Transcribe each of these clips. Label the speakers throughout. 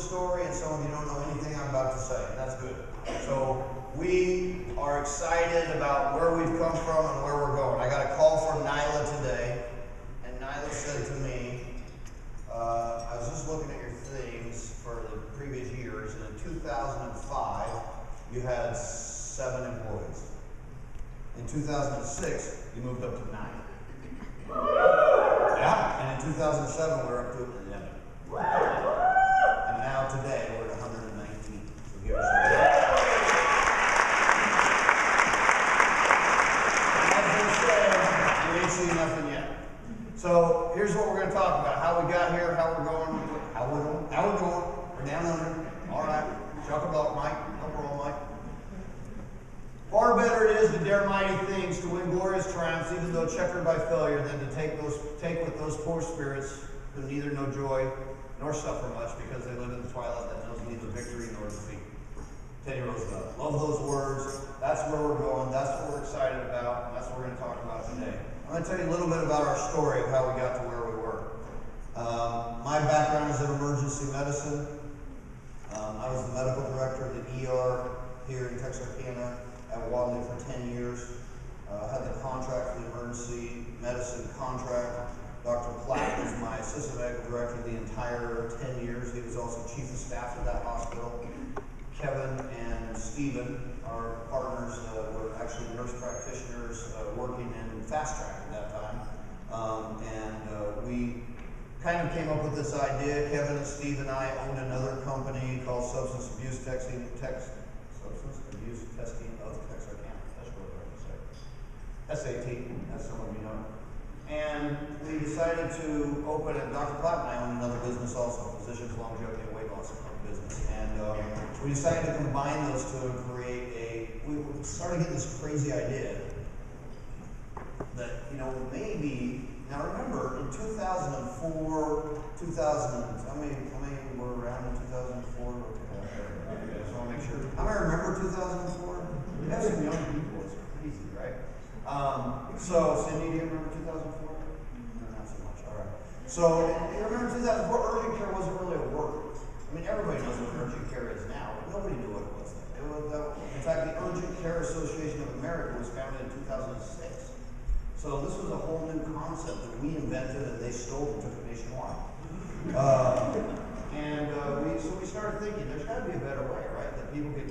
Speaker 1: story, and some of you don't know anything I'm about to say, and that's good. So we are excited about where we've come from and where we're going. I got a call from Nyla today, and Nyla said to me, I was just looking at your things for the previous years, and in 2005, you had 7 employees. In 2006, you moved up to 9. Yeah, and in 2007, we're up to 11. And now today, we're at 119. So give us a you ain't seen nothing yet. So here's what we're going to talk about: how we got here, how we're going, We're down under. All right, chock-a-block, Mike. No problem, Mike. Far better it is to dare mighty things, to win glorious triumphs, even though checkered by failure, than to take with those poor spirits who neither know joy nor suffer much, because they live in the twilight that knows neither victory nor defeat. Teddy Roosevelt. Love those words. That's where we're going. That's what we're excited about. And that's what we're going to talk about today. I'm going to tell you a little bit about our story of how we got to where we were. My background is in emergency medicine. I was the medical director of the ER here in Texarkana at Wadley for 10 years. Had the contract for the emergency medicine contract. Dr. Platt was my assistant medical director the entire 10 years. He was also chief of staff at that hospital. Kevin and Stephen, our partners, were actually nurse practitioners working in fast track at that time. We kind of came up with this idea. Kevin and Steve and I owned another company called Substance Abuse Testing of Texarkana. That's what I was going to say. SAT, as some of you know. And we decided to open, and Dr. Platt and I own another business also, Physicians Longevity and Weight Loss business. And we decided to combine those two and create we started getting this crazy idea that, maybe, now remember, in 2004, how many were around in 2004? Okay, just want to make sure. How many remember 2004? We have some young people, it's crazy, right? So, Cindy, do you remember 2004? No, not so much, all right. So, you remember 2004, urgent care wasn't really a word. I mean, everybody knows what urgent care is now, but nobody knew what it was then. In fact, the Urgent Care Association of America was founded in 2006. So this was a whole new concept that we invented, and they stole and took it nationwide. So we started thinking, there's got to be a better way, right? That people get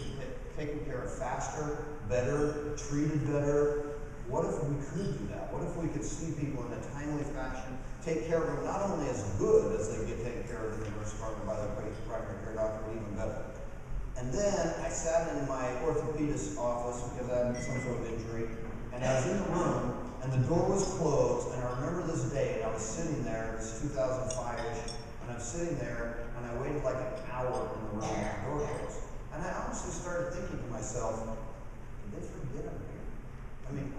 Speaker 1: taken care of faster, better, treated better. What if we could do that? What if we could see people in a timely fashion, take care of them not only as good as they get taken care of in the emergency department by their primary care doctor, but even better. And then I sat in my orthopedist office because I had some sort of injury, and I was in the room, and the door was closed, and I remember this day, and I was sitting there, it was 2005-ish, and I'm sitting there, and I waited like an hour in the room with the door closed. And I honestly started thinking to myself, did they forget I'm here? I mean,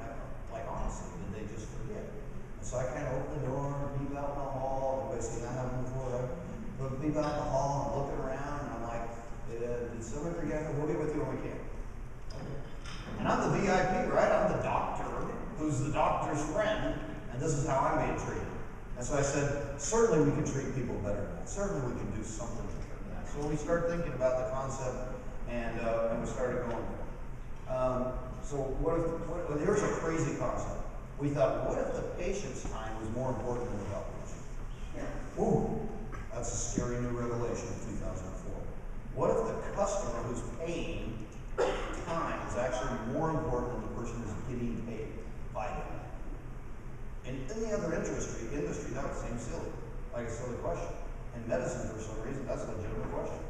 Speaker 1: honestly, did they just forget? And so I kind of opened the door, peep out in the hall. Everybody seen that happen before, right? But peep out in the hall, and I'm looking around, and I'm like, did somebody forget? We'll get with you when we can. Okay. And I'm the VIP, right? I'm the doctor who's the doctor's friend, and this is how I made treatment. And so I said, certainly we can treat people better than that. Certainly we can do something better than that. So we started thinking about the concept, and we started going there. So here's a crazy concept. We thought, what if the patient's time was more important than the doctor's? Ooh, that's a scary new revelation in 2004. What if the customer who's paying time is actually more important than the person who's getting paid by them? In any other industry, that would seem silly, like a silly question. In medicine, for some reason, that's a legitimate question.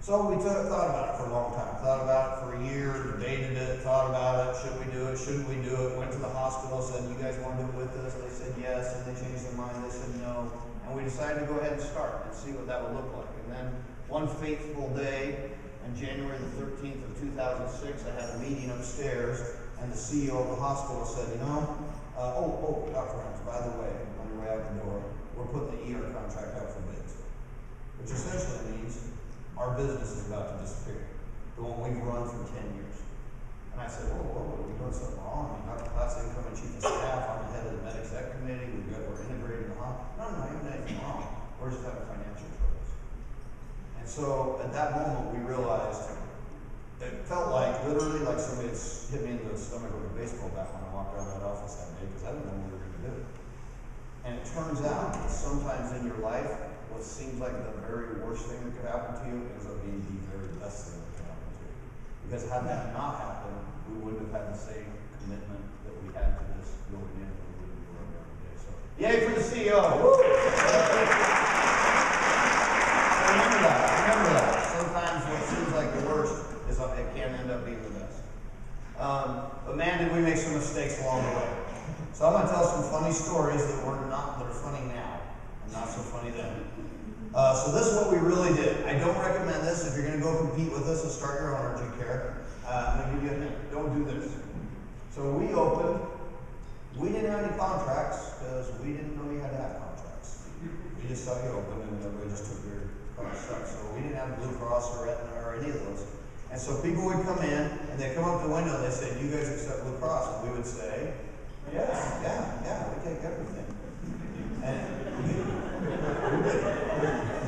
Speaker 1: So we thought about it for a long time. Thought about it for a year, debated it, thought about it. Should we do it? Shouldn't we do it? Went to the hospital, said, you guys want to do it with us? They said yes, and they changed their mind. They said no. And we decided to go ahead and start and see what that would look like. And then one fateful day, on January the 13th of 2006, I had a meeting upstairs, and the CEO of the hospital said, Dr. Reynolds, by the way, on your way out the door, we're putting the ER contract out for bids. Which essentially means our business is about to disappear. The one we've run for 10 years. And I said, whoa, are we doing something wrong? I mean, Dr. Platt's incoming chief of staff, I'm the head of the med exec committee, we're integrating the hospital. No, you haven't done anything wrong. We're just having financial troubles. so at that moment, we realized, it felt like, literally, like somebody had hit me in the stomach with a baseball bat when I walked out of that office that day, because I didn't know what we were going to do. And it turns out that sometimes in your life, what seems like the very worst thing that could happen to you ends up being the very best thing that could happen to you. Because had that not happened, we wouldn't have had the same commitment that we had to this going in, and we wouldn't be running every day. So, yay for the CEO! Woo! Remember that. Sometimes what seems like the worst is it can end up being the best. But man, did we make some mistakes along the way. So I'm going to tell some funny stories that are funny now and not so funny then. So this is what we really did. I don't recommend this if you're going to go compete with us and start your own urgent care. I'm going to give you a hint. Don't do this. So we opened. We didn't have any contracts because we didn't know you had to have contracts. We just saw you open and everybody just took your stuff. So we didn't have Blue Cross or Aetna or any of those. And so people would come in and they'd come up to the window and they'd say, "Do you guys accept Blue Cross?" And we would say, "Yes, yeah, we take everything." And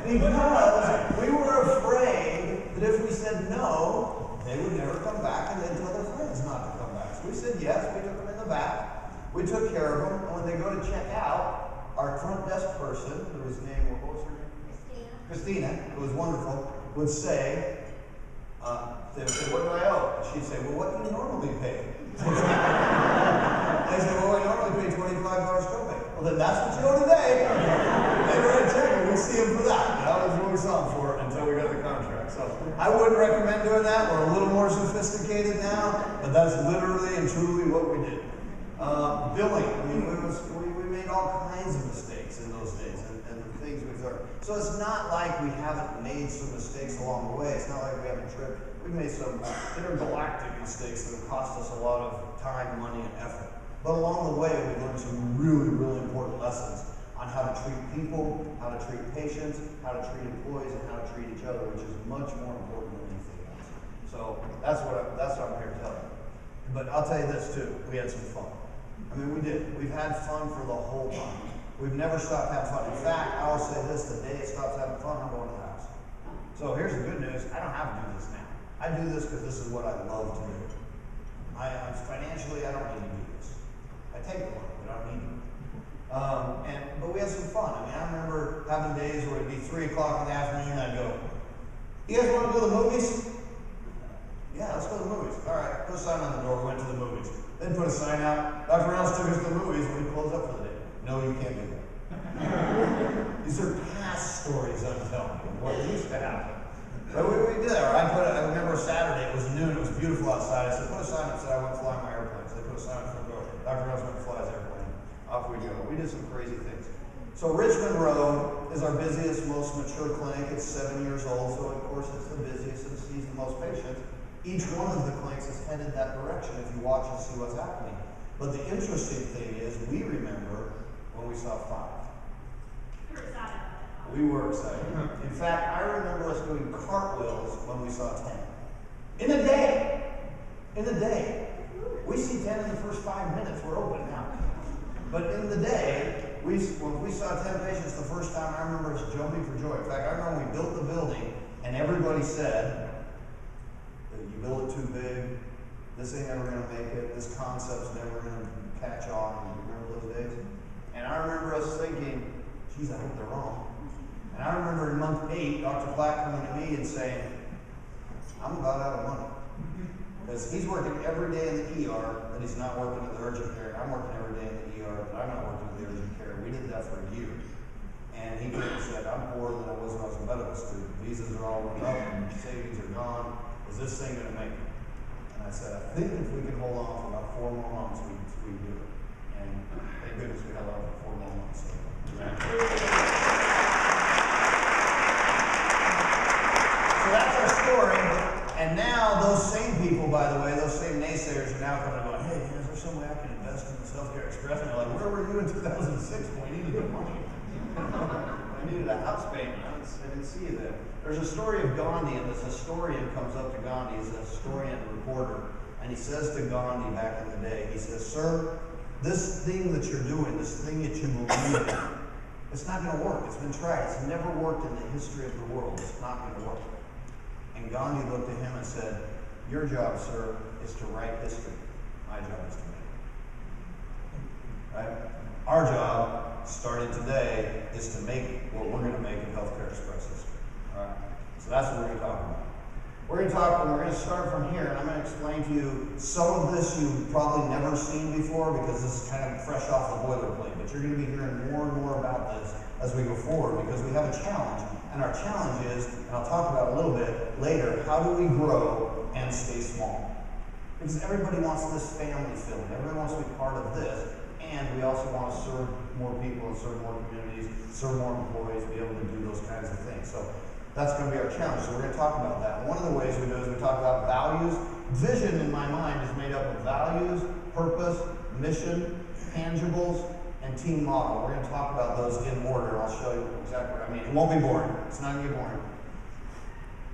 Speaker 1: because we were afraid that if we said no, they would never come back and they'd tell their friends not to come back. So we said yes, we took them in the back, we took care of them, and when they go to check out, our front desk person, whose name, what was her name? Christina, who was wonderful, would say, they would say, "What do I owe?" And she'd say, "Well, what do you normally pay?" They said, "Well, I normally pay $25 copay." "Well, then that's what you owe today." They were going to check it. We'd see them for that. That was what we saw them for until we got the contract. So I wouldn't recommend doing that. We're a little more sophisticated now, but that's literally and truly what we did. Billing. I mean, we made all kinds of mistakes in those days, and the things we learned. So it's not like we haven't made some mistakes along the way. It's not like we haven't tripped. We've made some intergalactic mistakes that have cost us a lot of time, money, and effort. But along the way, we learned some really, really important lessons on how to treat people, how to treat patients, how to treat employees, and how to treat each other, which is much more important than anything else. So that's what I'm here to tell you. But I'll tell you this too, we had some fun. I mean, we did. We've had fun for the whole time. We've never stopped having fun. In fact, I will say this, the day it stops having fun, I'm going to the house. So here's the good news, I don't have to do this now. I do this because this is what I love to do. Financially, I don't need to do this. I take the money, but I don't need to. But we had some fun. I mean, I remember having days where it'd be 3 o'clock in the afternoon and I'd go, "You guys want to go to the movies?" "Yeah, let's go to the movies." "All right, put a sign on the door, we went to the movies." Then put a sign out, "Dr. Reynolds took us to the movies and we closed up for the day." "No, you can't do that." These are past stories I'm telling you, what used to happen. But we did that. I remember Saturday, it was noon, it was beautiful outside. I said, "Put a sign up that said I went flying my airplane." So they put a sign up front door, "Dr. Reynolds went to fly his airplane." Off we go. We did some crazy things. So Richmond Road is our busiest, most mature clinic. It's 7 years old, so of course it's the busiest and sees the most patients. Each one of the clinics is headed that direction if you watch and see what's happening. But the interesting thing is, we remember when we saw 5. We were excited. In fact, I remember us doing cartwheels when we saw 10. In a day! In a day. We see 10 in the first 5 minutes, we're open now. But in the day, when we saw 10 patients the first time, I remember us jumping for joy. In fact, I remember when we built the building and everybody said, "You build it too big, this ain't ever gonna make it, this concept's never gonna catch on." You remember those days? And I remember us thinking, "Geez, I hope they're wrong." And I remember in month 8, Dr. Black coming to me and saying, "I'm about out of money." Because he's working every day in the ER, but he's not working at the urgent care. And I'm working every day in the ER, but I'm not working at the urgent care. We did that for a year. And he came and said, "I'm poorer than I was when I was a medical student. Visas are all went up and savings are gone. Is this thing going to make it?" And I said, "I think if we can hold on for about 4 more months, we do it." And thank goodness we held on for 4 more months. So that's our story. And now those same people, by the way, those same naysayers are now coming and going, "Hey, is there some way I can invest in this healthcare express?" And they're like, "Where were you in 2006 when we needed the money?" I needed a house payment. I didn't see you then. There's a story of Gandhi, and this historian comes up to Gandhi. He's a historian reporter, and he says to Gandhi back in the day, he says, "Sir, this thing that you're doing, this thing that you believe in, It's not going to work. It's been tried. It's never worked in the history of the world. It's not going to work. And Gandhi looked at him and said, your job, sir, is to write history. My job is to make it. Right? Our job, starting today, is to make what we're going to make in Healthcare Express history. All right? So that's what we're going to talk about. We're going to start from here, and I'm going to explain to you some of this you've probably never seen before because this is kind of fresh off the boilerplate. But you're going to be hearing more and more about this as we go forward because we have a challenge. And our challenge is, and I'll talk about it a little bit later, how do we grow and stay small? Because everybody wants this family feeling. Everybody wants to be part of this. And we also want to serve more people and serve more communities, serve more employees, be able to do those kinds of things. So that's going to be our challenge. So we're going to talk about that. And one of the ways we do is we talk about values. Vision in my mind is made up of values, purpose, mission, tangibles, and team model. We're going to talk about those in order. I'll show you exactly what I mean. It won't be boring. It's not going to be boring.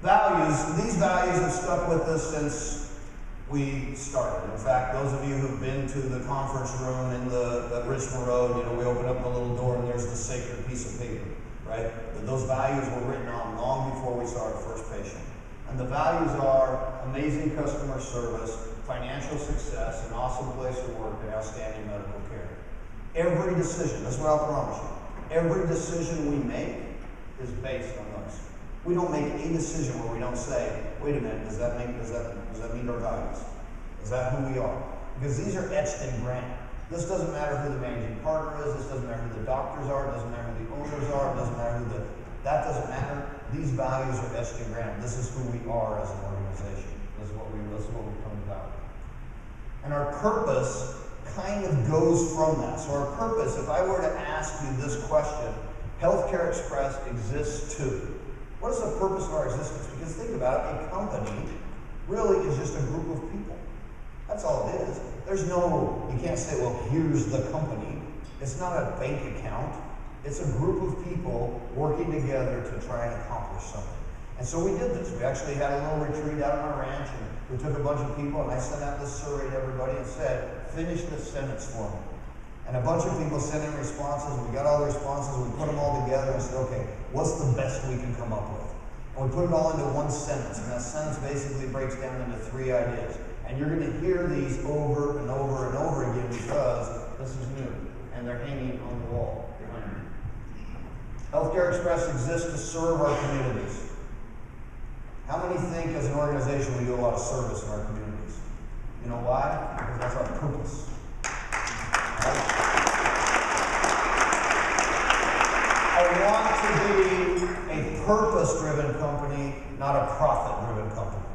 Speaker 1: Values. These values have stuck with us since we started. In fact, those of you who've been to the conference room in the Richmond Road, we open up the little door and there's the sacred piece of paper, right? Those values were written on long before we saw our first patient. And the values are amazing customer service, financial success, an awesome place to work, and outstanding medical care. Every decision, that's what I'll promise you, every decision we make is based on those. We don't make a decision where we don't say, wait a minute, does that meet our values? Is that who we are? Because these are etched in granite. This doesn't matter who the managing partner is, this doesn't matter who the doctors are, it doesn't matter who the owners are, it doesn't matter that doesn't matter. These values are etched in granite. This is who we are as an organization. This is what we come about. And our purpose kind of goes from that. So our purpose, if I were to ask you this question, Healthcare Express exists to. What is the purpose of our existence? Because think about it, a company really is just a group of people. That's all it is. You can't say, well, here's the company. It's not a bank account. It's a group of people working together to try and accomplish something. And so we did this. We actually had a little retreat out on our ranch, and we took a bunch of people, and I sent out this survey to everybody and said, finish this sentence for me. And a bunch of people sent in responses, and we got all the responses, we put them all together and said, okay, what's the best we can come up with? And we put it all into one sentence, and that sentence basically breaks down into 3 ideas. And you're going to hear these over and over and over again because this is new, and they're hanging on the wall behind me. Healthcare Express exists to serve our communities. How many think as an organization we do a lot of service in our communities? You know why? Because that's our purpose. I want to be a purpose-driven company, not a profit-driven company.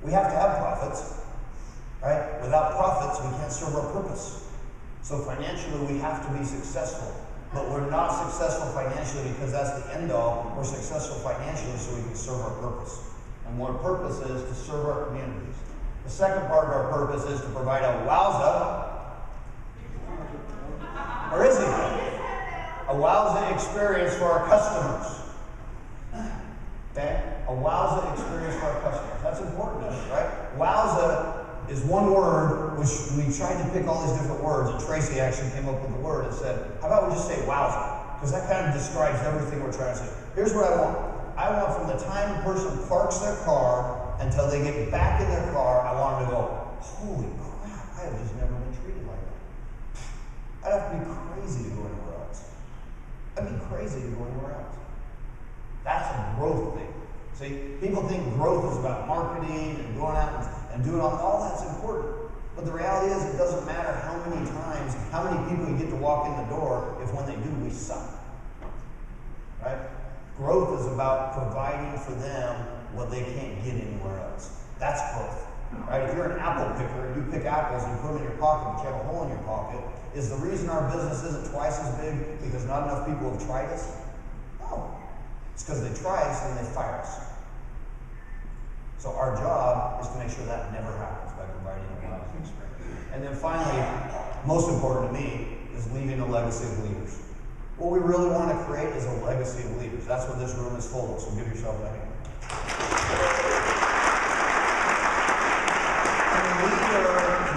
Speaker 1: We have to have profits, right? Without profits, we can't serve our purpose. So financially, we have to be successful. But we're not successful financially because that's the end all. We're successful financially so we can serve our purpose. And what our purpose is to serve our communities. The second part of our purpose is to provide a wowza. Or is it? A wowza experience for our customers. Okay? A wowza experience for our customers. That's important to us, right? Wowza is one word, which we tried to pick all these different words, and Tracy actually came up with the word and said, how about we just say wowza? Because that kind of describes everything we're trying to say. Here's what I want. I want from the time a person parks their car until they get back in their car, I want them to go, holy crap, I have just never been treated like that. I'd have to be crazy to go anywhere else. I'd be crazy to go anywhere else. That's a growth thing. See, people think growth is about marketing and going out and doing all that's important. But the reality is it doesn't matter how many times, how many people you get to walk in the door if when they do, we suck. Right? Growth is about providing for them what they can't get anywhere else. That's growth. Right? If you're an apple picker and you pick apples and you put them in your pocket but you have a hole in your pocket, is the reason our business isn't twice as big because not enough people have tried us? No. It's because they try us and they fire us. So our job is to make sure that never happens by providing a wowza experience. And then finally, most important to me, is leaving a legacy of leaders. What we really want to create is a legacy of leaders. That's what this room is full of, so give yourself a hand. And a leader,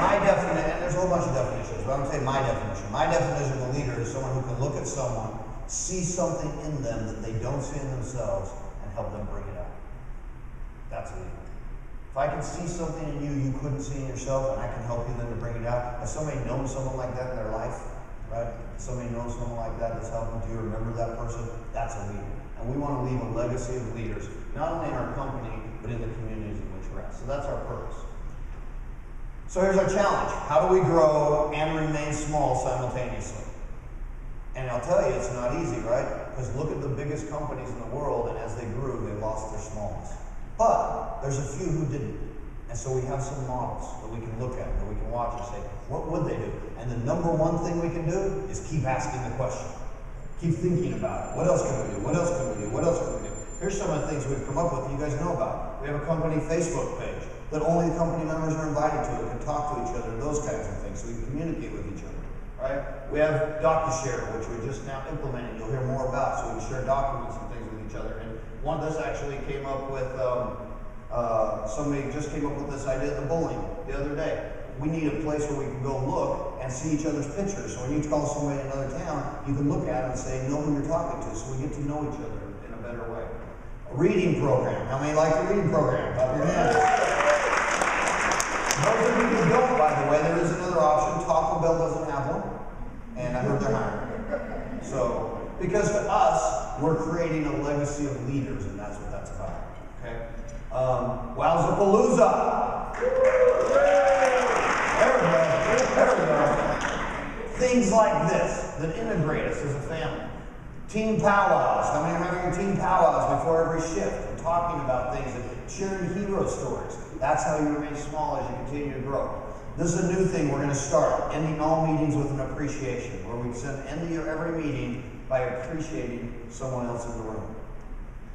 Speaker 1: my definition, and there's a whole bunch of definitions, but I'm going to tell you my definition. My definition of a leader is someone who can look at someone, see something in them that they don't see in themselves, and help them bring it out. That's a leader. If I can see something in you you couldn't see in yourself, and I can help you then to bring it out. Has somebody known someone like that in their life? Right? If somebody knows someone like that that's helping, do you remember that person? That's a leader. And we want to leave a legacy of leaders, not only in our company, but in the communities in which we're at. So that's our purpose. So here's our challenge. How do we grow and remain small simultaneously? And I'll tell you, it's not easy, right? Because look at the biggest companies in the world, and as they grew, they lost their smallness. But there's a few who didn't. And so we have some models that we can look at, that we can watch and say, what would they do? And the number one thing we can do is keep asking the question. Keep thinking about it. What else can we do? What else can we do? What else can we do? Here's some of the things we've come up with you guys know about. We have a company Facebook page that only the company members are invited to and can talk to each other, those kinds of things, so we can communicate with each other. Right? We have DocuShare, which we're just now implementing. You'll hear more about, so we can share documents and things with each other. And one of us actually came up with, somebody just came up with this idea at the bowling the other day. We need a place where we can go look and see each other's pictures. So when you call somebody in another town, you can look at them and say, know who you're talking to, so we get to know each other in a better way. A reading program. How many like the reading program? Clap your hands. Those of you who don't, by the way, there is another option. Taco Bell doesn't have one, and I heard they're hiring. So, because to us, we're creating a legacy of leaders, and that's what that's about. Okay? Wowza Palooza. There we go. There we go. Things like this that integrate us as a family. Team powwows. How many are having your team powwows before every shift and talking about things and sharing hero stories? That's how you remain small as you continue to grow. This is a new thing we're going to start, ending all meetings with an appreciation, where we end every meeting by appreciating someone else in the room.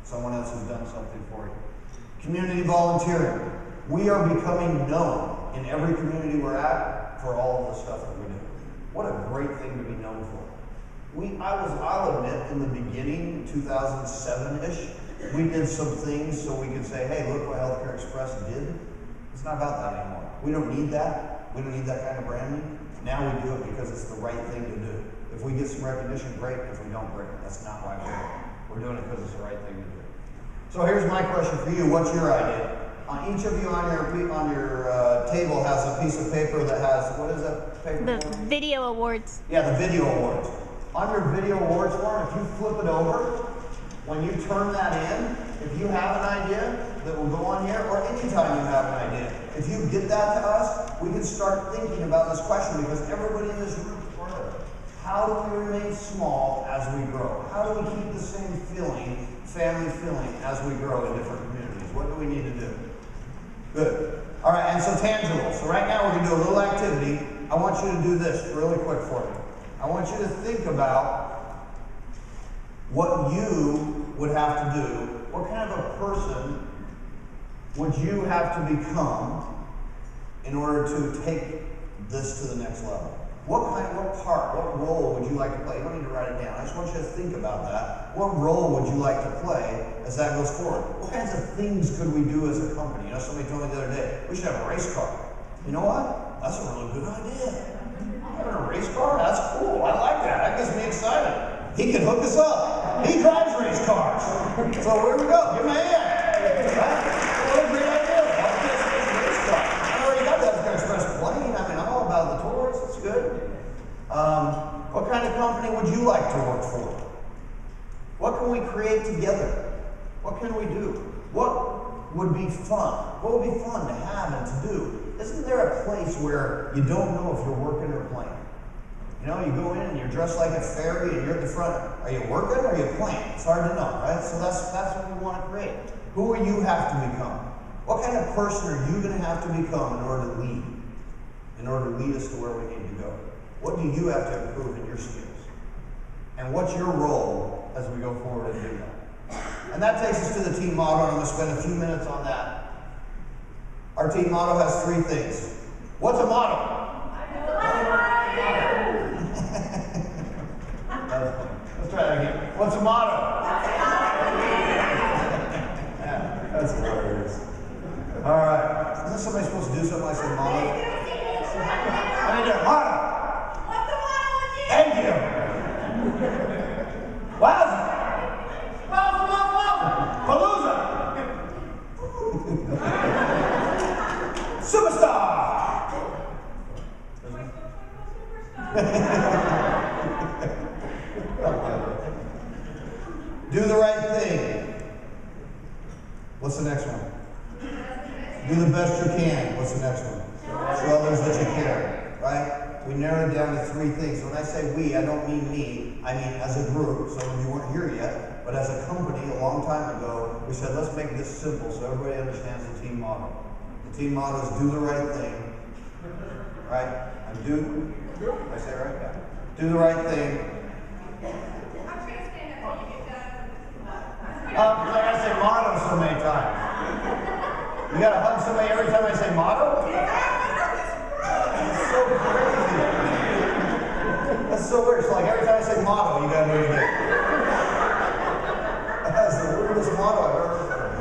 Speaker 1: Someone else who's done something for you. Community volunteering. We are becoming known in every community we're at for all of the stuff that we do. What a great thing to be known for. I'll admit, in the beginning, 2007-ish, we did some things so we could say, hey, look what Healthcare Express did. It's not about that anymore. We don't need that. We don't need that kind of branding. Now we do it because it's the right thing to do. If we get some recognition, great. If we don't, great. That's not why we're doing it. We're doing it because it's the right thing to do. So here's my question for you. What's your idea? Each of you on your table has a piece of paper that has, what is that paper?
Speaker 2: The video awards.
Speaker 1: Yeah, the video awards. On your video awards form, if you flip it over, when you turn that in, if you have an idea that will go on here, or anytime you have an idea, if you get that to us, we can start thinking about this question, because everybody in this room is part of it. How do we remain small as we grow? How do we keep the same feeling, family feeling, as we grow in different communities? What do we need to do? Good. All right, and so tangible. So right now we're going to do a little activity. I want you to do this really quick for me. I want you to think about what you would have to do. What kind of a person would you have to become in order to take this to the next level? What role would you like to play? You don't need to write it down. I just want you to think about that. What role would you like to play as that goes forward? What kinds of things could we do as a company? You know, somebody told me the other day, we should have a race car. You know what? That's a really good idea. Having a race car? That's cool. I like that. That gets me excited. He can hook us up. He drives race cars. So here we go. Give him a hand. What a great idea. I'll get a race car. I already got that express plane. I mean, I'm all about the tours. That's good. What kind of company would you like to work for? What can we create together? What can we do? What would be fun? What would be fun to have and to do? Isn't there a place where you don't know if you're working or playing? You know, you go in and you're dressed like a fairy and you're at the front. Are you working or are you playing? It's hard to know, right? So that's what we want to create. Who will you have to become? What kind of person are you going to have to become in order to lead? In order to lead us to where we need to go? What do you have to improve in your skills? And what's your role as we go forward and do that? And that takes us to the team motto, and I'm going to spend a few minutes on that. Our team motto has 3 things. What's a motto? Let's try that again. What's a motto? Yeah, that's hilarious. All right. Isn't somebody supposed to do something like a motto? How you doing? Wowza! Palooza! Superstar! Do the right thing. What's the next one? Do the best you can. What's the next one? Show others that you care. Right? We narrowed it down to 3 things. When I say we, I don't mean me. I mean as a group. So you weren't here yet, but as a company a long time ago, we said let's make this simple so everybody understands the team motto. The team motto is do the right thing. Right? And do. Did I say it right? Yeah. Do the right thing. I say motto so many times. You gotta hug somebody every time I say motto? That's so crazy. That's so weird. It's like every time I say motto, you gotta do it again. That's the weirdest motto I've ever heard.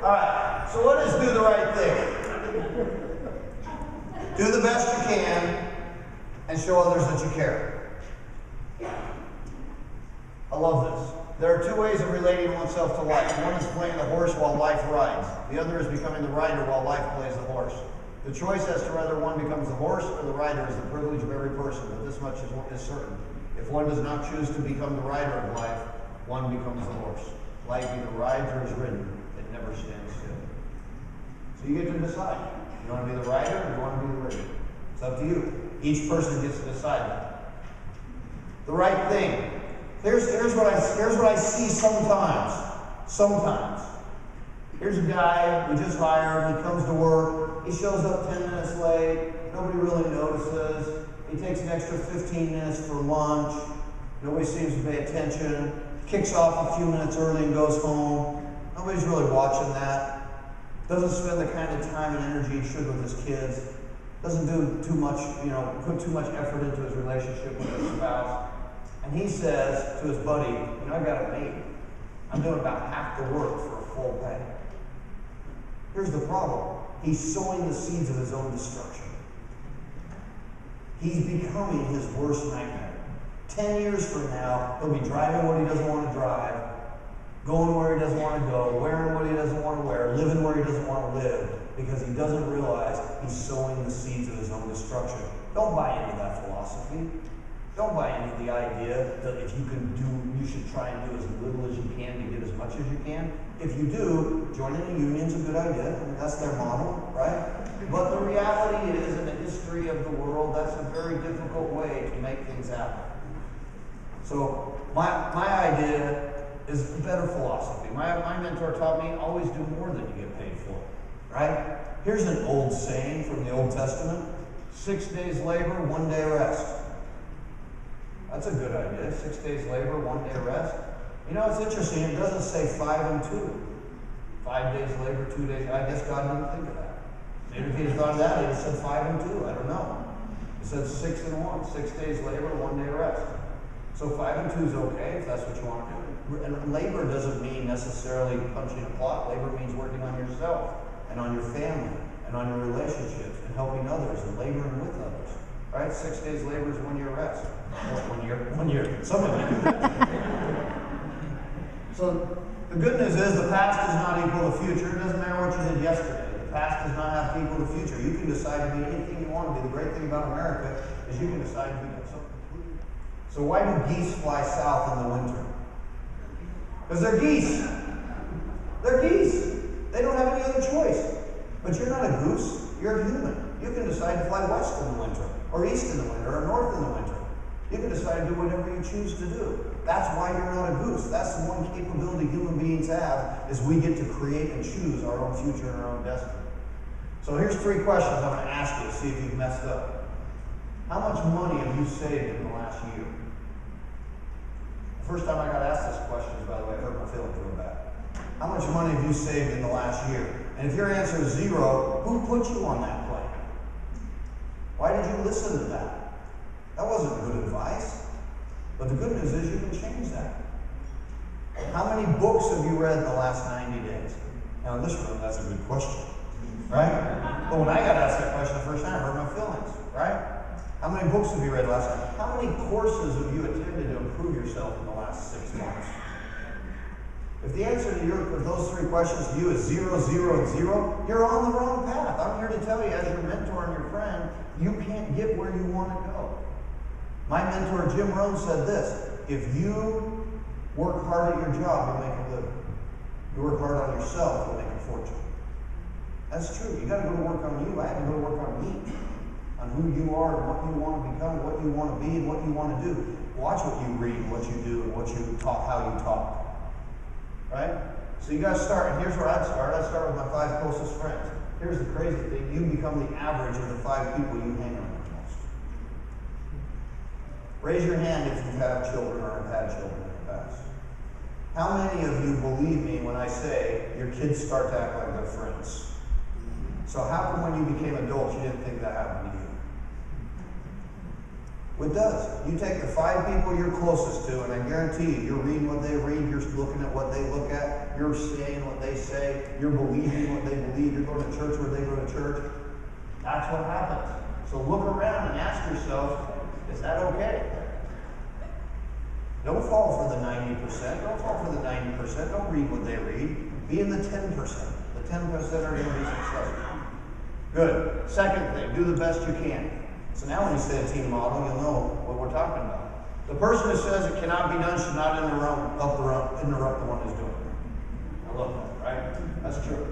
Speaker 1: Alright, so what is do the right thing? Do the best you can and show others that you care. I love this. There are 2 ways of relating oneself to life. One is playing the horse while life rides. The other is becoming the rider while life plays the horse. The choice as to whether one becomes the horse or the rider is the privilege of every person, but this much is certain. If one does not choose to become the rider of life, one becomes the horse. Life either rides or is ridden. It never stands still. So you get to decide. You want to be the rider or you want to be the ridden? It's up to you. Each person gets to decide that. The right thing. Here's what I see sometimes. Sometimes. Here's a guy we just hired. He comes to work. He shows up 10 minutes late. Nobody really notices. He takes an extra 15 minutes for lunch. Nobody seems to pay attention. Kicks off a few minutes early and goes home. Nobody's really watching that. Doesn't spend the kind of time and energy he should with his kids. Doesn't do too much, put too much effort into his relationship with his spouse. And he says to his buddy, I've got it made. I'm doing about half the work for a full pay. Here's the problem. He's sowing the seeds of his own destruction. He's becoming his worst nightmare. 10 years from now, he'll be driving what he doesn't want to drive, going where he doesn't want to go, wearing what he doesn't want to wear, living where he doesn't want to live, because he doesn't realize he's sowing the seeds of his own destruction. Don't buy into that philosophy. Don't buy into the idea that if you can do, you should try and do as little as you can to get as much as you can. If you do, joining a union's a good idea. I mean, that's their model, right? But the reality is, in the history of the world, that's a very difficult way to make things happen. So my idea is a better philosophy. My mentor taught me, always do more than you get paid for, right? Here's an old saying from the Old Testament. 6 days labor, 1 day rest. That's a good idea. 6 days labor, 1 day rest. It's interesting. It doesn't say 5 and 2. 5 days labor, 2 days. I guess God didn't think of that. Maybe if he had thought of that, he'd have said 5 and 2. I don't know. He said 6 and 1. 6 days labor, 1 day rest. So 5 and 2 is okay if that's what you want to do. And labor doesn't mean necessarily punching a clock. Labor means working on yourself and on your family and on your relationships and helping others and laboring with others. Right? 6 days labor is 1 year rest. 1 year. Some of you do that. So the good news is the past does not equal the future. It doesn't matter what you did yesterday. The past does not have to equal the future. You can decide to be anything you want to be. The great thing about America is you can decide to be something completely. So why do geese fly south in the winter? Because they're geese. They're geese. They don't have any other choice. But you're not a goose. You're a human. You can decide to fly west in the winter, or east in the winter, or north in the winter. You can decide to do whatever you choose to do. That's why you're not a goose. That's the one capability human beings have, is we get to create and choose our own future and our own destiny. So here's 3 questions I'm going to ask you to see if you've messed up. How much money have you saved in the last year? The first time I got asked this question, by the way, I hurt my feelings real bad. How much money have you saved in the last year? And if your answer is 0, who put you on that plane? Why did you listen to that? That wasn't good advice. But the good news is you can change that. How many books have you read in the last 90 days? Now in this room, that's a good question, right? But when I got asked that question the first time, I hurt my feelings, right? How many books have you read last night? How many courses have you attended to improve yourself in the last 6 months? If the answer to those 3 questions to you is 0, 0, and 0, you're on the wrong path. I'm here to tell you, as your mentor and your friend, you can't get where you want to go. My mentor, Jim Rohn, said this: if you work hard at your job, you'll make a living. You work hard on yourself, you'll make a fortune. That's true. You got to go to work on you. I had to go to work on me, on who you are and what you want to become, what you want to be, and what you want to do. Watch what you read, what you do, and what you talk, how you talk. Right? So you got to start. And here's where I'd start. I'd start with my 5 closest friends. Here's the crazy thing: you become the average of the 5 people you hang around the most. Raise your hand if you have children or have had children in the past. How many of you believe me when I say your kids start to act like their friends? So how come when you became adults you didn't think that happened to you? It does. You take the 5 people you're closest to, and I guarantee you, you're reading what they read, you're looking at what they look at, you're saying what they say, you're believing what they believe, you're going to church where they go to church. That's what happens. So look around and ask yourself, is that okay? Don't fall for the 90%. Don't fall for the 90%. Don't read what they read. Be in the 10%. The 10% are going to be successful. Good. Second thing, do the best you can. So now when you say a team model, you'll know what we're talking about. The person who says it cannot be done should not interrupt the one who's doing it. I love that, right? That's true.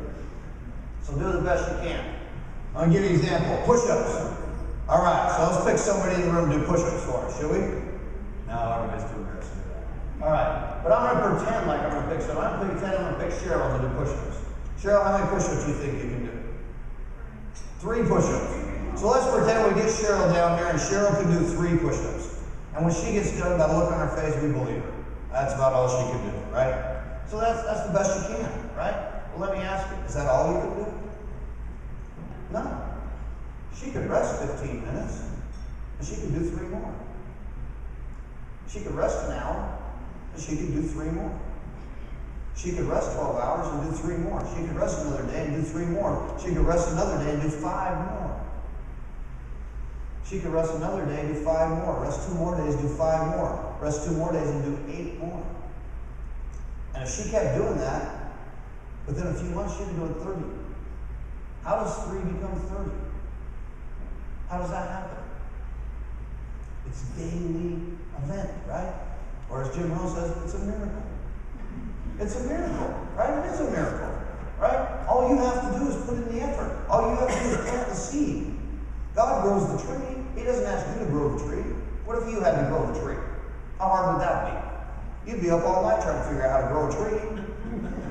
Speaker 1: So do the best you can. I'll give you an example. Push-ups. All right, so let's pick somebody in the room to do push-ups for us, shall we? No, everybody's too embarrassed to do that. All right, but I'm going to pretend like I'm going to pick someone. I'm going to pretend I'm going to pick Cheryl to do push-ups. Cheryl, how many push-ups do you think you can do? 3 push-ups. So let's pretend we get Cheryl down here and Cheryl can do 3 push-ups. And when she gets done, by the look on her face, we believe her. That's about all she can do, right? So that's the best you can, right? Well, let me ask you, is that all you can do? No. She could rest 15 minutes, and she could do 3 more. She could rest an hour, and she could do 3 more. She could rest 12 hours and do 3 more. She could rest another day and do 3 more. She could rest another day and do 5 more. She could rest another day and do 5 more. Rest 2 more days, do 5 more. Rest 2 more days and do 8 more. And if she kept doing that, within a few months she'd be doing 30. How does 3 become 30? How does that happen? It's a daily event, right? Or as Jim Rohn says, it's a miracle. It's a miracle, right? It is a miracle, right? All you have to do is put in the effort. All you have to do is plant the seed. God grows the tree. He doesn't ask you to grow the tree. What if you had to grow the tree? How hard would that be? You'd be up all night trying to figure out how to grow a tree.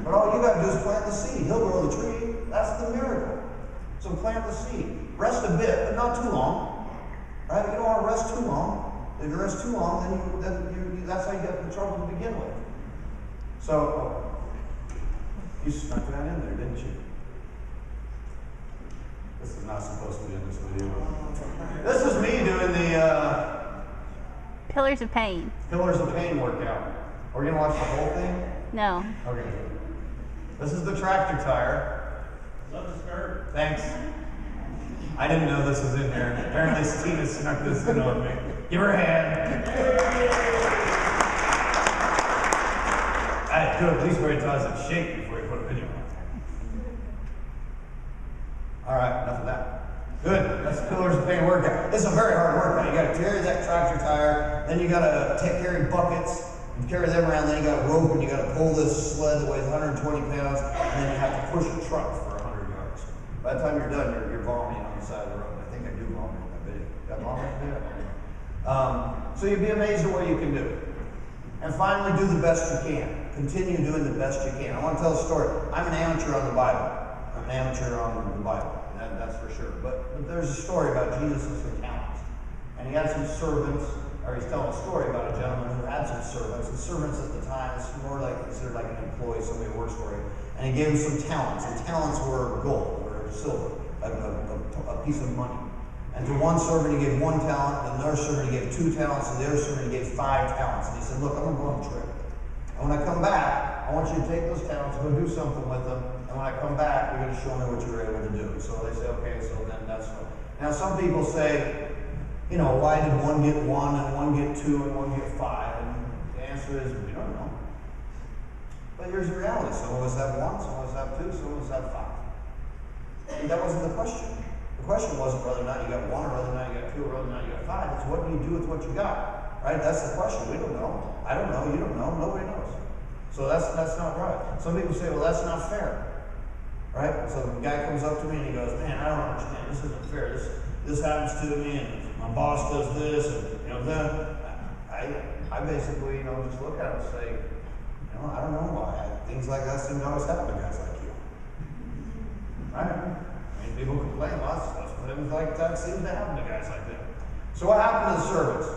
Speaker 1: But all you got to do is plant the seed. He'll grow the tree. That's the miracle. So plant the seed. Rest a bit, but not too long. Right? You don't want to rest too long. If you rest too long, then that's how you get in trouble to begin with. So, you snuck that in there, didn't you? This is not supposed to be in this video. This is me doing the
Speaker 2: Pillars of Pain.
Speaker 1: Pillars of Pain workout. Are we going to watch the whole thing?
Speaker 2: No.
Speaker 1: Okay. This is the tractor tire.
Speaker 3: Love the skirt.
Speaker 1: Thanks. I didn't know this was in there. Apparently Stina snuck this in on me. Give her a hand. I could at least wait until I was in shape before you put a video on. All right, enough of that. Good. That's the Pillars of Pain workout. This is a very hard workout. You got to carry that tractor tire, then you got to carry buckets, and carry them around, then you got a rope, and you got to pull this sled that weighs 120 pounds, and then you have to push a truck for 100 yards. By the time you're done, you're vomiting on the side of the road. I think I do vomit in that video. Got vomit there? So you'd be amazed at what you can do. And finally, do the best you can. Continue doing the best you can. I want to tell a story. I'm an amateur on the Bible. I'm an amateur on the Bible. That's for sure. But there's a story about Jesus and some talents. And he had some servants, or he's telling a story about a gentleman who had some servants. And servants at the time is more like considered like an employee, somebody who works for him. And he gave him some talents. And talents were gold or silver, a piece of money. And to one servant he gave 1 talent, and another servant he gave 2 talents, and the other servant he gave 5 talents. And he said, look, I'm going to go on a trip. And when I come back, I want you to take those talents, go do something with them. And when I come back, you're going to show me what you were able to do. So they say, okay, so then that's what. Now some people say, You know, why did one get 1 and one get 2 and one get 5? And the answer is, we don't know. But here's the reality. Some of us have 1, some of us have 2, some of us have 5. And that wasn't the question. The question wasn't whether or not you got 1 or whether or not you got 2 or whether or not you got 5. It's what do you do with what you got, right? That's the question. We don't know. I don't know. You don't know. Nobody knows. So that's not right. Some people say, well, that's not fair, right? So the guy comes up to me and he goes, man, I don't understand. This isn't fair. This happens to me, and my boss does this, and then I basically, just look at it and say, I don't know why. Things like that seem to always happen to guys like you. Right? I mean, people complain about stuff, but things like that seem to happen to guys like that. So what happened to the servants?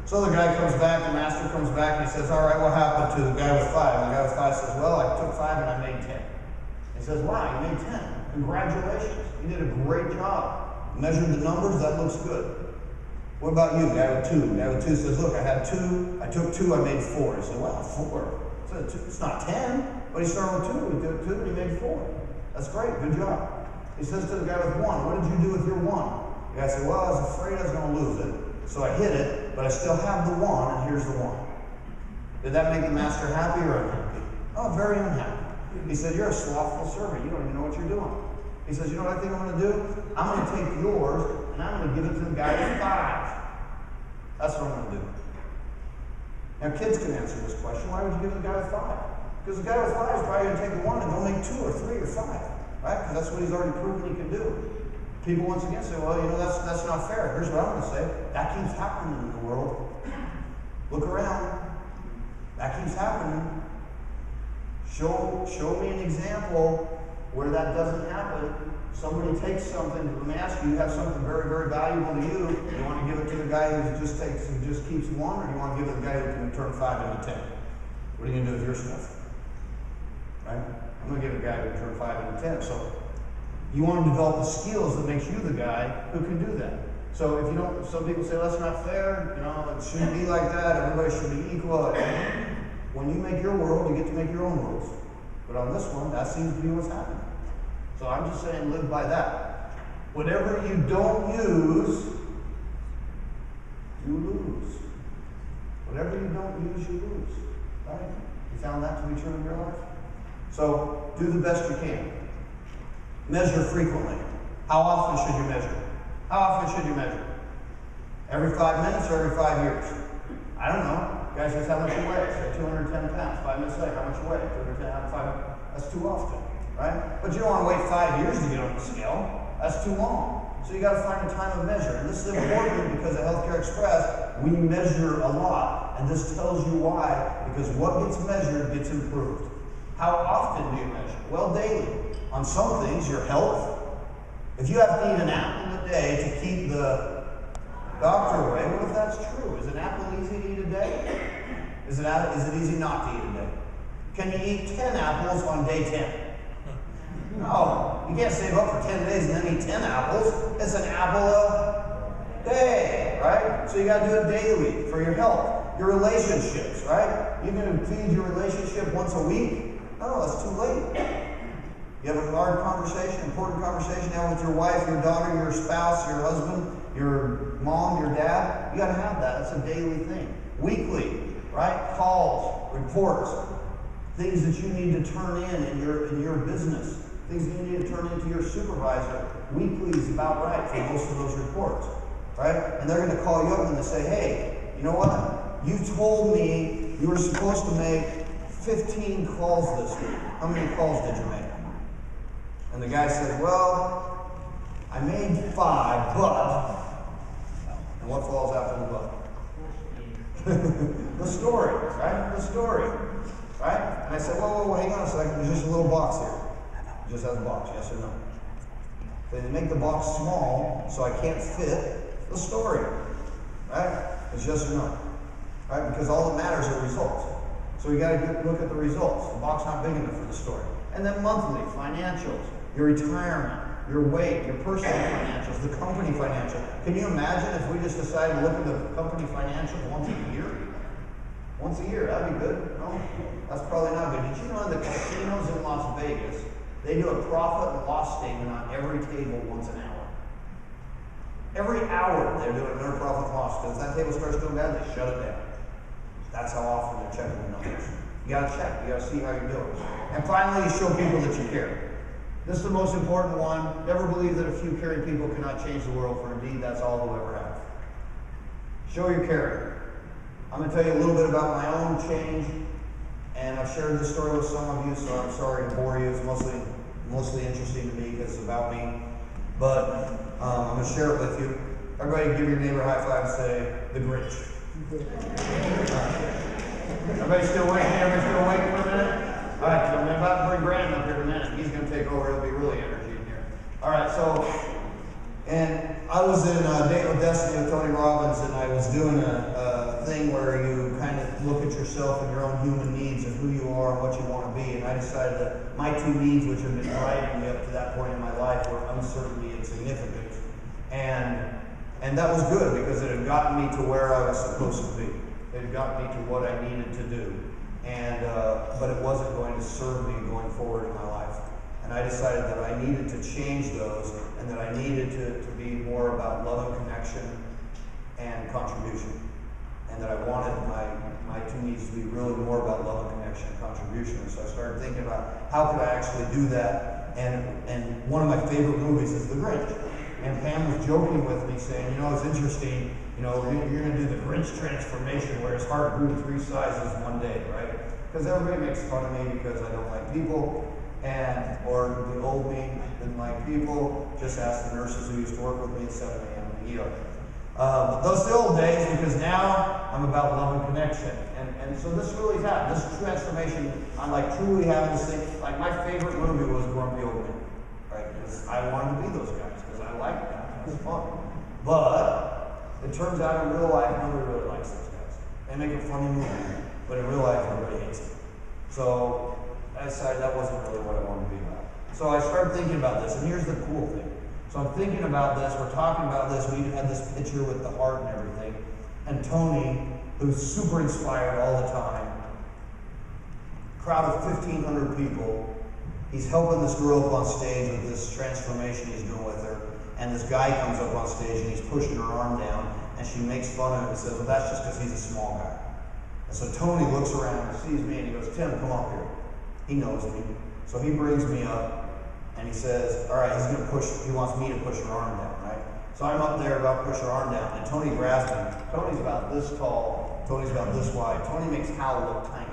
Speaker 1: So the guy comes back, the master comes back, and he says, all right, what happened to the guy with 5? And the guy with 5 says, well, I took 5 and I made 10. He says, wow, you made 10. Congratulations. You did a great job. Measured the numbers, that looks good. What about you, guy with 2? Guy with 2 says, look, I had 2, I took 2, I made 4. He said, wow, 4. It's not 10, but he started with 2, he took 2, and he made 4. That's great, good job. He says to the guy with 1, what did you do with your 1? The guy said, well, I was afraid I was going to lose it, so I hid it, but I still have the 1, and here's the 1. Did that make the master happy or unhappy? Oh, very unhappy. He said, you're a slothful servant, you don't even know what you're doing. He says, you know what I think I'm going to do? I'm going to take yours, and I'm going to give it to the guy with 5. That's what I'm going to do. Now, kids can answer this question. Why would you give it to the guy with 5? Because the guy with 5 is probably going to take the 1 and go make 2 or 3 or 5, right? Because that's what he's already proven he can do. People once again say, well, that's not fair. Here's what I'm going to say. That keeps happening in the world. Look around. That keeps happening. Show me an example where that doesn't happen. Somebody takes something, let me ask you, you have something very, very valuable to you. You want to give it to the guy who just keeps 1, or do you want to give it to the guy who can turn 5 into 10? What are you going to do with your stuff? Right? I'm going to give it to the guy who can turn 5 into 10. So you want to develop the skills that makes you the guy who can do that. So if you don't, some people say, well, that's not fair, it shouldn't be like that, everybody should be equal. When you make your world, you get to make your own rules. But on this one, that seems to be what's happening. So I'm just saying, live by that. Whatever you don't use, you lose. Whatever you don't use, you lose. Right? You found that to be true in your life? So do the best you can. Measure frequently. How often should you measure? How often should you measure? Every 5 minutes or every 5 years? I don't know. Guy says, how much you weigh? Say 210 pounds. 5 minutes later, how much you weigh? 210 pounds. That's too often, right? But you don't want to wait 5 years to get on the scale. That's too long. So you got to find a time of measure. And this is important because at Healthcare Express, we measure a lot. And this tells you why. Because what gets measured gets improved. How often do you measure? Well, daily. On some things, your health. If you have to eat an apple a day to keep the doctor away, what if that's true? Is an apple easy to eat a day? Is it easy not to eat a day? Can you eat 10 apples on day 10? No. You can't save up for 10 days and then eat 10 apples. It's an apple a day, right? So you got to do it daily for your health. Your relationships, right? You can feed your relationship once a week. No, that's too late. You have a hard conversation, important conversation now with your wife, your daughter, your spouse, your husband, your mom, your dad. You got to have that. That's a daily thing. Weekly, right? Calls, reports, things that you need to turn in your business, things that you need to turn into your supervisor. Weekly is about right for most of those reports, right? And they're going to call you up and they say, hey, you know what? You told me you were supposed to make 15 calls this week. How many calls did you make? And the guy said, well, I made 5, but, and what falls after the but? The story, right? The story, right? And I said, whoa, hang on a second, there's just a little box here. It just has a box, yes or no? They make the box small, so I can't fit the story, right? It's yes or no, right? Because all that matters are results. So we got to look at the results. The box not big enough for the story. And then monthly, financials, your retirement, your weight, your personal financials, the company financial. Can you imagine if we just decided to look at the company financials once a year? Once a year, that'd be good. No, that's probably not good. Did you know in the casinos in Las Vegas, they do a profit and loss statement on every table once an hour? Every hour they're doing another profit loss, because if that table starts doing bad, they shut it down. That's how often they're checking the numbers. You gotta check, you gotta see how you're doing. And finally, you show people that you care. This is the most important one. Never believe that a few caring people cannot change the world, for indeed that's all they'll ever have. Show your caring. I'm going to tell you a little bit about my own change, and I've shared this story with some of you, so I'm sorry to bore you. It's mostly interesting to me because it's about me. But I'm going to share it with you. Everybody give your neighbor a high five and say, the Grinch. Everybody still waiting? Everybody still waiting for a minute? All right, so I'm about to bring Brandon up here in a minute. He's going to take over. It'll be really energy in here. All right, so, and I was in Date with Destiny with Tony Robbins, and I was doing a thing where you kind of look at yourself and your own human needs and who you are and what you want to be. And I decided that my two needs, which have been driving me up to that point in my life, were uncertainty and significance. And that was good because it had gotten me to where I was supposed to be. It had gotten me to what I needed to do. And but it wasn't going to serve me going forward in my life. And I decided that I needed to change those, and that I needed to be more about love and connection and contribution. And that I wanted my two needs to be really more about love and connection and contribution. And so I started thinking about how could I actually do that. And one of my favorite movies is The Grinch. And Pam was joking with me saying, you know, it's interesting, you know, you're going to do the Grinch transformation where his heart grew 3 sizes one day, right? Because everybody makes fun of me because I don't like people, or the old me didn't like people. Just ask the nurses who used to work with me at 7 a.m. in the ER. Those are the old days, because now I'm about love and connection. And so this really happened. This transformation, I'm like truly having this thing. Like my favorite movie was Grumpy Old Men, right? Because I wanted to be those guys, because I liked that. It was fun. But it turns out in real life, nobody really likes those guys. They make a funny movie, but in real life, everybody hates them. So I decided that wasn't really what I wanted to be about. So I started thinking about this, and here's the cool thing. So I'm thinking about this, we're talking about this, we had this picture with the heart and everything, and Tony, who's super inspired all the time, crowd of 1,500 people, he's helping this girl up on stage with this transformation he's doing with her, and this guy comes up on stage and he's pushing her arm down, and she makes fun of him and says, well, that's just because he's a small guy. And so Tony looks around and sees me and he goes, Tim, come up here. He knows me. So he brings me up and he says, all right, he wants me to push her arm down, right? So I'm up there about to push her arm down, and Tony grabs me. Tony's about this tall, Tony's about this wide. Tony makes Hal look tiny.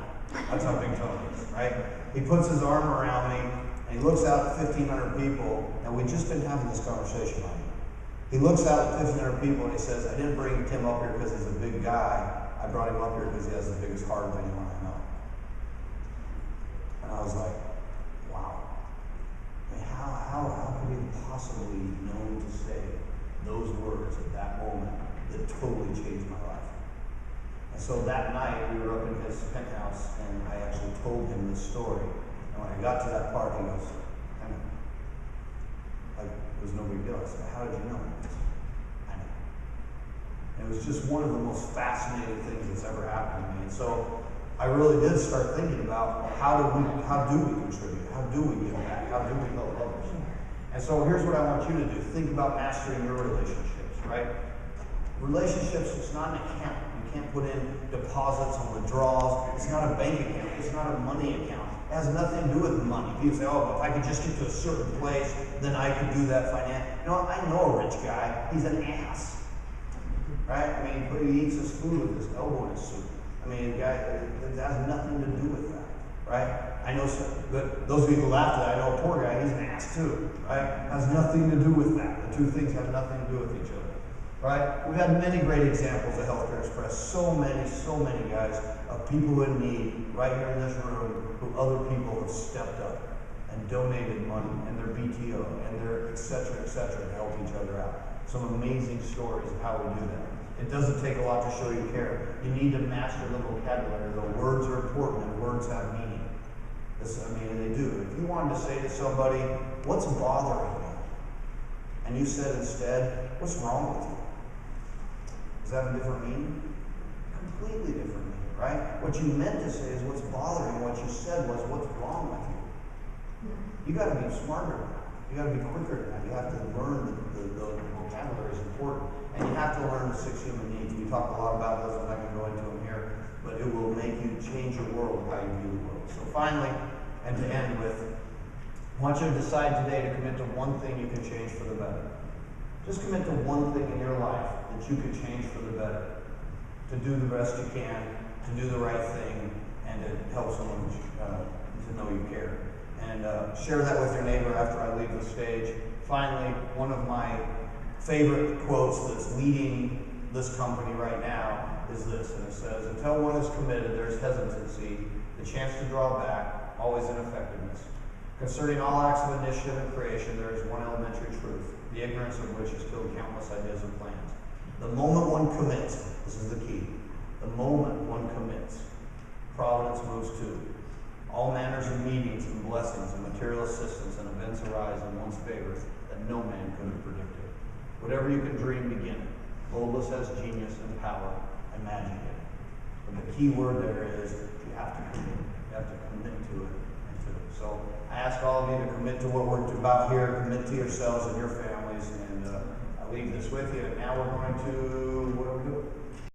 Speaker 1: That's how big Tony is, right? He puts his arm around me, and he looks out at 1,500 people, and we've just been having this conversation on you. He looks out at 1,500 people and he says, I didn't bring Tim up here because he's a big guy. I brought him up here because he has the biggest heart of anyone I know. And I was like, wow. I mean, how could he possibly know to say those words at that moment that totally changed my life? And so that night, we were up in his penthouse, and I actually told him this story. And when I got to that part, he goes, I know. Like, it was no big deal. I said, how did you know? He goes, I know. And it was just one of the most fascinating things that's ever happened to me. And so I really did start thinking about how do we contribute? How do we give back? How do we help others? And so here's what I want you to do. Think about mastering your relationships, right? Relationships, it's not an account. You can't put in deposits and withdrawals. It's not a bank account. It's not a money account. It has nothing to do with money. People say, oh, if I could just get to a certain place, then I could do that financially. You know, I know a rich guy. He's an ass. Right? I mean, he eats his food with his elbow in his soup. I mean, a guy, it has nothing to do with that. Right? I know those people laugh at that. I know a poor guy, he's an ass too. Right? Has nothing to do with that. The two things have nothing to do with each other. Right? We've had many great examples of Healthcare Express. So many guys of people in need right here in this room who other people have stepped up and donated money and their BTO and their et cetera, to help each other out. Some amazing stories of how we do that. It doesn't take a lot to show you care. You need to master the vocabulary. The words are important and words have meaning. They do. If you wanted to say to somebody, what's bothering you? And you said instead, what's wrong with you? Does that have a different meaning? Completely different meaning, right? What you meant to say is what's bothering you. What you said was what's wrong with you. You got to be smarter than that. You got to be quicker than that. You have to learn the vocabulary is important. And you have to learn the 6 human needs. We talk a lot about those. I'm not going to go into them here. But it will make you change your world, how you view the world. So finally, and to end with, I want you to decide today to commit to one thing you can change for the better. Just commit to one thing in your life that you can change for the better. To do the best you can, to do the right thing, and to help someone to know you care. And share that with your neighbor after I leave the stage. Finally, one of my favorite quotes that's leading this company right now is this, and it says, until one is committed, there's hesitancy, the chance to draw back, always ineffectiveness. Concerning all acts of initiative and creation, there is one elementary truth, the ignorance of which has killed countless ideas and plans. The moment one commits, this is the key, the moment one commits, providence moves too. All manners of meetings and blessings and material assistance and events arise in one's favor that no man could have predicted. Whatever you can dream, begin it. Boldness has genius and power. Imagine it. But the key word there is you have to commit. You have to commit to it and to it. So I ask all of you to commit to what we're about here. Commit to yourselves and your families. And I leave this with you. And now we're going to, what are we doing?